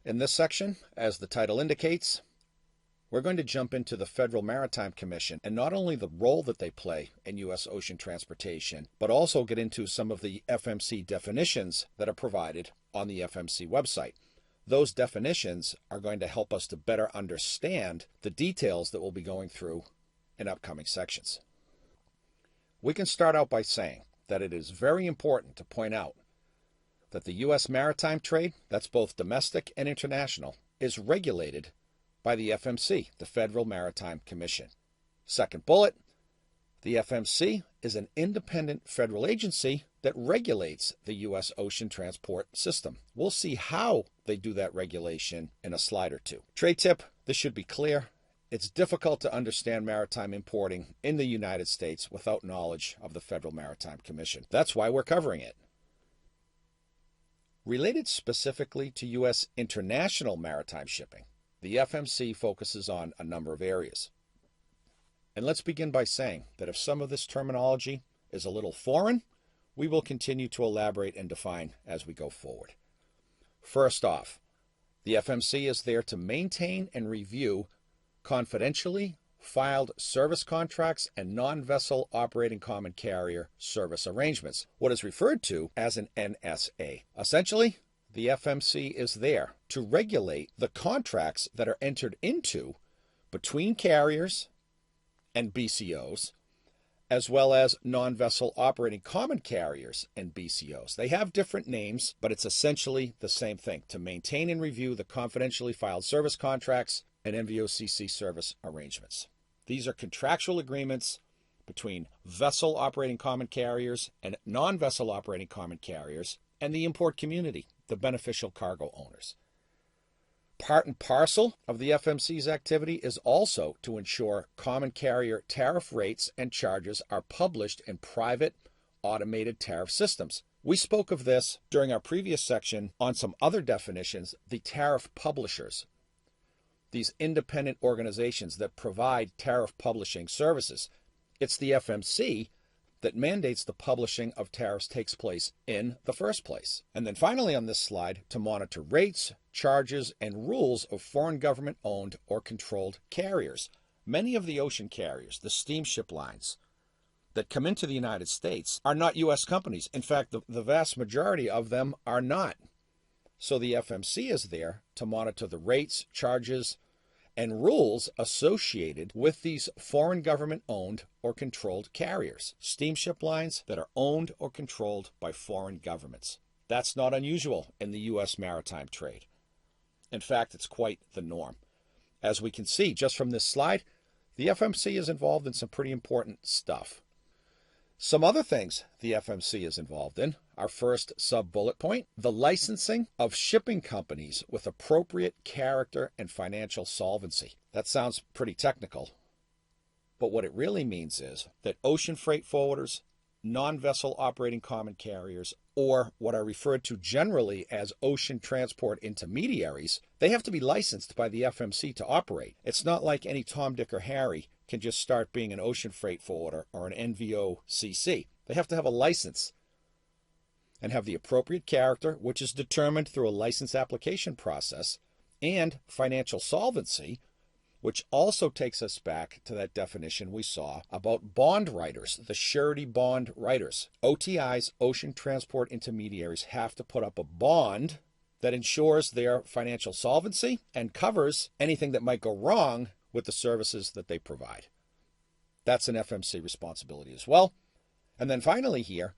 In this section, as the title indicates, we're going to jump into the Federal Maritime Commission and not only the role that they play in U.S. ocean transportation, but also get into some of the FMC definitions that are provided on the FMC website. Those definitions are going to help us to better understand the details that we'll be going through in upcoming sections. We can start out by saying that it is very important to point out that the U.S. maritime trade, that's both domestic and international, is regulated by the FMC, the Federal Maritime Commission. Second bullet, the FMC is an independent federal agency that regulates the U.S. ocean transport system. We'll see how they do that regulation in a slide or two. Trade tip, this should be clear. It's difficult to understand maritime importing in the United States without knowledge of the Federal Maritime Commission. That's why we're covering it. Related specifically to U.S. international maritime shipping, the FMC focuses on a number of areas. And let's begin by saying that if some of this terminology is a little foreign, we will continue to elaborate and define as we go forward. First off, the FMC is there to maintain and review confidentially filed service contracts and non-vessel operating common carrier service arrangements, what is referred to as an NSA. Essentially, the FMC is there to regulate the contracts that are entered into between carriers and BCOs, as well as non-vessel operating common carriers and BCOs. They have different names, but it's essentially the same thing, to maintain and review the confidentially filed service contracts and NVOCC service arrangements. These are contractual agreements between vessel operating common carriers and non-vessel operating common carriers and the import community, the beneficial cargo owners. Part and parcel of the FMC's activity is also to ensure common carrier tariff rates and charges are published in private automated tariff systems. We spoke of this during our previous section on some other definitions, the tariff publishers. These independent organizations that provide tariff publishing services. It's the FMC that mandates the publishing of tariffs takes place in the first place. And then finally on this slide, to monitor rates, charges, and rules of foreign government-owned or controlled carriers. Many of the ocean carriers, the steamship lines that come into the United States, are not U.S. companies. In fact, the vast majority of them are not. So the FMC is there to monitor the rates, charges, and rules associated with these foreign government-owned or controlled carriers, steamship lines that are owned or controlled by foreign governments. That's not unusual in the U.S. maritime trade. In fact, it's quite the norm. As we can see just from this slide, the FMC is involved in some pretty important stuff. Some other things the FMC is involved in, our first sub-bullet point, the licensing of shipping companies with appropriate character and financial solvency. That sounds pretty technical, but what it really means is that ocean freight forwarders, non-vessel operating common carriers, or what are referred to generally as ocean transport intermediaries, they have to be licensed by the FMC to operate. It's not like any Tom, Dick, or Harry can just start being an ocean freight forwarder or an NVOCC. They have to have a license and have the appropriate character, which is determined through a license application process, and financial solvency, which also takes us back to that definition we saw about bond writers, the surety bond writers. OTIs, ocean transport intermediaries, have to put up a bond that ensures their financial solvency and covers anything that might go wrong with the services that they provide. That's an FMC responsibility as well. And then finally here,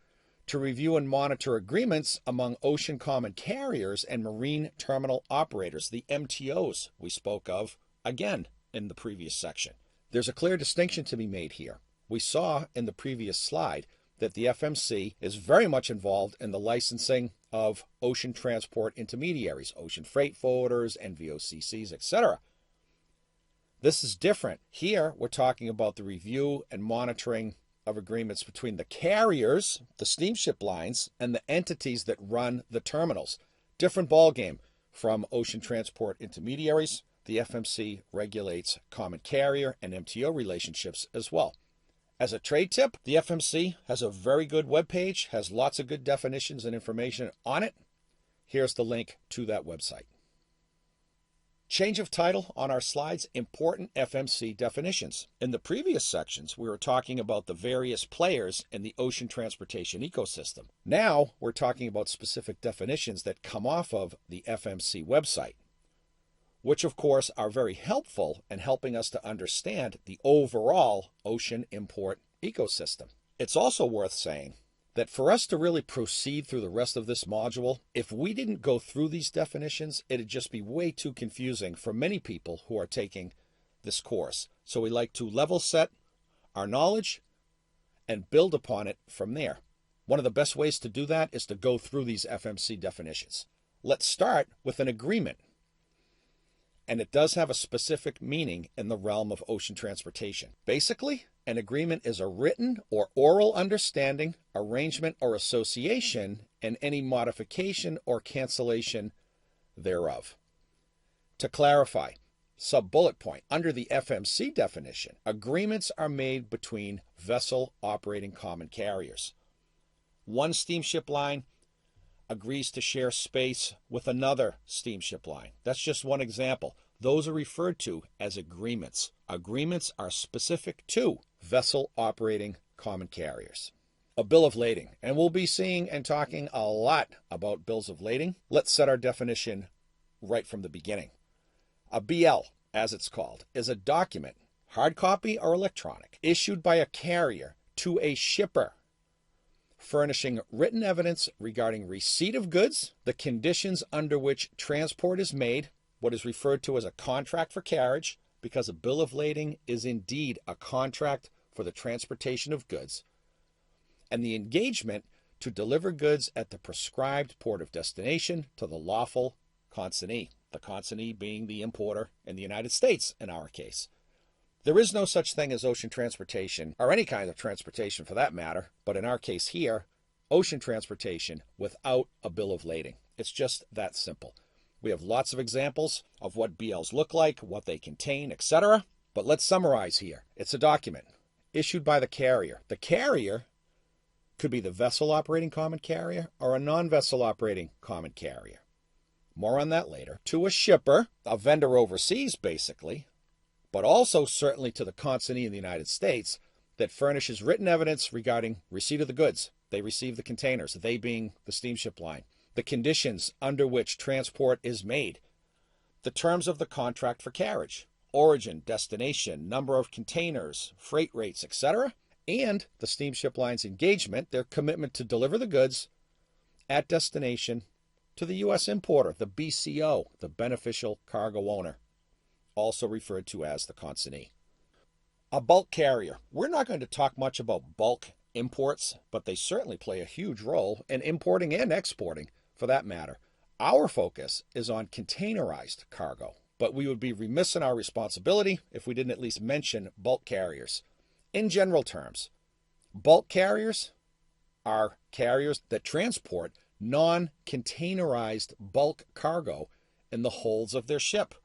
to review and monitor agreements among ocean common carriers and marine terminal operators, the MTOs we spoke of again in the previous section. There's a clear distinction to be made here. We saw in the previous slide that the FMC is very much involved in the licensing of ocean transport intermediaries, ocean freight forwarders, NVOCCs, etc. This is different. Here, we're talking about the review and monitoring of agreements between the carriers, the steamship lines, and the entities that run the terminals. Different ballgame from ocean transport intermediaries. The FMC regulates common carrier and MTO relationships as well. As a trade tip, the FMC has a very good webpage, has lots of good definitions and information on it. Here's the link to that website. Change of title on our slides, important FMC definitions. In the previous sections, we were talking about the various players in the ocean transportation ecosystem. Now we're talking about specific definitions that come off of the FMC website, which of course are very helpful in helping us to understand the overall ocean import ecosystem. It's also worth saying that for us to really proceed through the rest of this module, if we didn't go through these definitions, it'd just be way too confusing for many people who are taking this course. So we like to level set our knowledge and build upon it from there. One of the best ways to do that is to go through these FMC definitions. Let's start with an agreement. And it does have a specific meaning in the realm of ocean transportation. Basically, an agreement is a written or oral understanding, arrangement, or association, and any modification or cancellation thereof. To clarify, sub-bullet point, under the FMC definition, agreements are made between vessel operating common carriers. One steamship line agrees to share space with another steamship line. That's just one example. Those are referred to as agreements. Agreements are specific to vessel operating common carriers. A bill of lading, and we'll be seeing and talking a lot about bills of lading. Let's set our definition right from the beginning. A BL, as it's called, is a document, hard copy or electronic, issued by a carrier to a shipper, furnishing written evidence regarding receipt of goods, the conditions under which transport is made, what is referred to as a contract for carriage, because a bill of lading is indeed a contract for the transportation of goods, and the engagement to deliver goods at the prescribed port of destination to the lawful consignee, the consignee being the importer in the United States in our case. There is no such thing as ocean transportation, or any kind of transportation for that matter, but in our case here, ocean transportation without a bill of lading. It's just that simple. We have lots of examples of what BLs look like, what they contain, etc. But let's summarize here. It's a document issued by the carrier. The carrier could be the vessel operating common carrier or a non-vessel operating common carrier. More on that later. To a shipper, a vendor overseas basically, but also certainly to the consignee in the United States that furnishes written evidence regarding receipt of the goods. They receive the containers, they being the steamship line, the conditions under which transport is made, the terms of the contract for carriage, origin, destination, number of containers, freight rates, etc., and the steamship line's engagement, their commitment to deliver the goods at destination to the U.S. importer, the BCO, the beneficial cargo owner, also referred to as the consignee. A bulk carrier. We're not going to talk much about bulk imports, but they certainly play a huge role in importing and exporting, for that matter. Our focus is on containerized cargo, but we would be remiss in our responsibility if we didn't at least mention bulk carriers. In general terms, bulk carriers are carriers that transport non-containerized bulk cargo in the holds of their ship.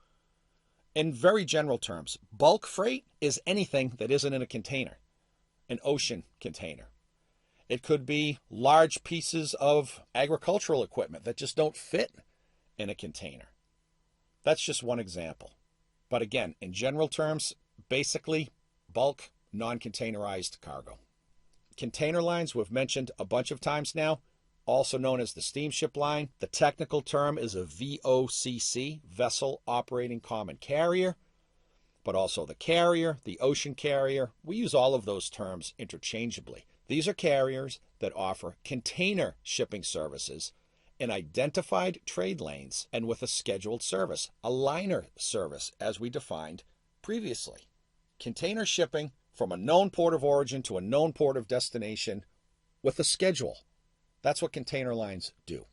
In very general terms, bulk freight is anything that isn't in a container, an ocean container. It could be large pieces of agricultural equipment that just don't fit in a container. That's just one example. But again, in general terms, basically bulk, non-containerized cargo. Container lines we've mentioned a bunch of times now, also known as the steamship line. The technical term is a VOCC, Vessel Operating Common Carrier, but also the carrier, the ocean carrier. We use all of those terms interchangeably. These are carriers that offer container shipping services in identified trade lanes and with a scheduled service, a liner service as we defined previously. Container shipping from a known port of origin to a known port of destination with a schedule. That's what container lines do.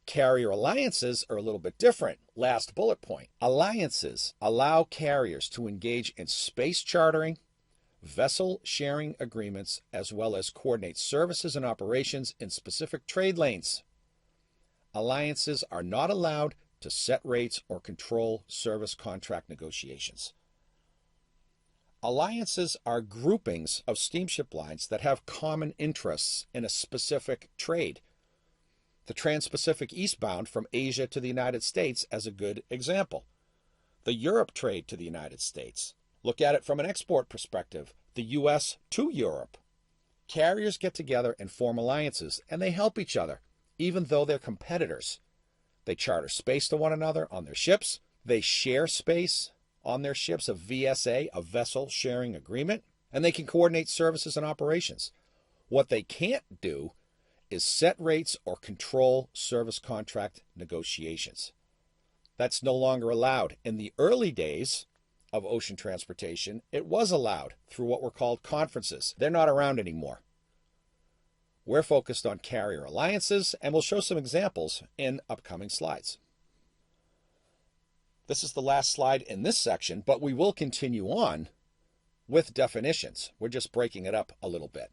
Carrier alliances are a little bit different. Last bullet point. Alliances allow carriers to engage in space chartering, vessel sharing agreements, as well as coordinate services and operations in specific trade lanes. Alliances are not allowed to set rates or control service contract negotiations. Alliances are groupings of steamship lines that have common interests in a specific trade. The Trans-Pacific eastbound from Asia to the United States as a good example. the Europe trade to the United States. Look at it from an export perspective, the U.S. to Europe. Carriers get together and form alliances, and they help each other, even though they're competitors. They charter space to one another on their ships. They share space on their ships, a VSA, a vessel sharing agreement, and they can coordinate services and operations. What they can't do is set rates or control service contract negotiations. That's no longer allowed. In the early days of ocean transportation, it was allowed through what were called conferences. They're not around anymore. We're focused on carrier alliances, and we'll show some examples in upcoming slides. This is the last slide in this section, but we will continue on with definitions. We're just breaking it up a little bit.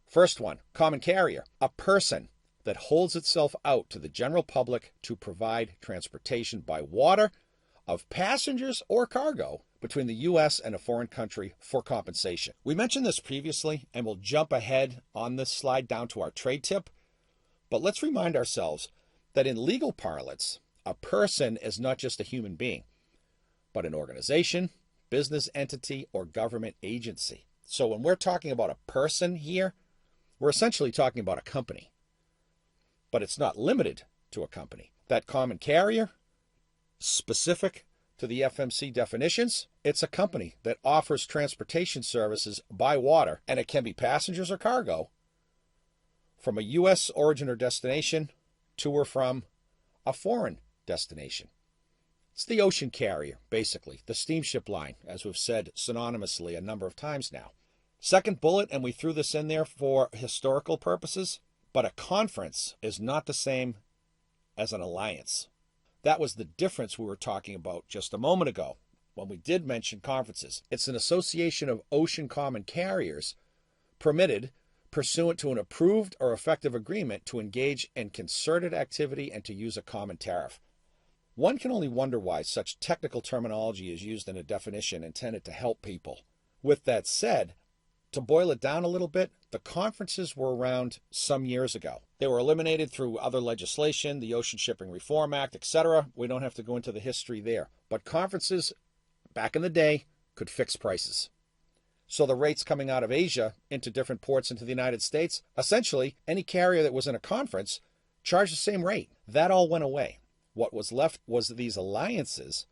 First one, common carrier, a person that holds itself out to the general public to provide transportation by water of passengers or cargo between the U.S. and a foreign country for compensation. We mentioned this previously, and we'll jump ahead on this slide down to our trade tip, but let's remind ourselves that in legal parlance, a person is not just a human being, but an organization, business entity, or government agency. So when we're talking about a person here, we're essentially talking about a company. But it's not limited to a company. That common carrier, specific to the FMC definitions, it's a company that offers transportation services by water, and it can be passengers or cargo from a U.S. origin or destination to or from a foreign destination. It's the ocean carrier, basically, the steamship line, as we've said synonymously a number of times now. Second bullet, and we threw this in there for historical purposes, but a conference is not the same as an alliance. That was the difference we were talking about just a moment ago when we did mention conferences. It's an association of ocean common carriers permitted pursuant to an approved or effective agreement to engage in concerted activity and to use a common tariff. One can only wonder why such technical terminology is used in a definition intended to help people. With that said, to boil it down a little bit, the conferences were around some years ago. They were eliminated through other legislation, the Ocean Shipping Reform Act, etc. We don't have to go into the history there. But conferences, back in the day, could fix prices. So the rates coming out of Asia into different ports into the United States, essentially, any carrier that was in a conference charged the same rate. That all went away. What was left was these alliances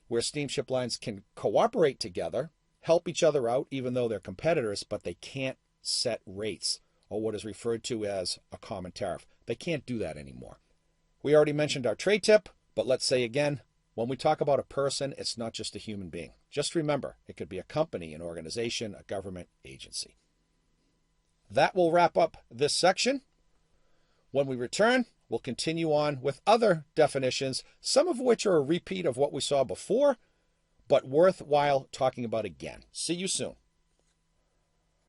where steamship lines can cooperate together, help each other out, even though they're competitors, but they can't set rates, or what is referred to as a common tariff. They can't do that anymore. We already mentioned our trade tip, but let's say again, when we talk about a person, it's not just a human being. Just remember, it could be a company, an organization, a government agency. That will wrap up this section. When we return, we'll continue on with other definitions, some of which are a repeat of what we saw before, but worthwhile talking about again. See you soon.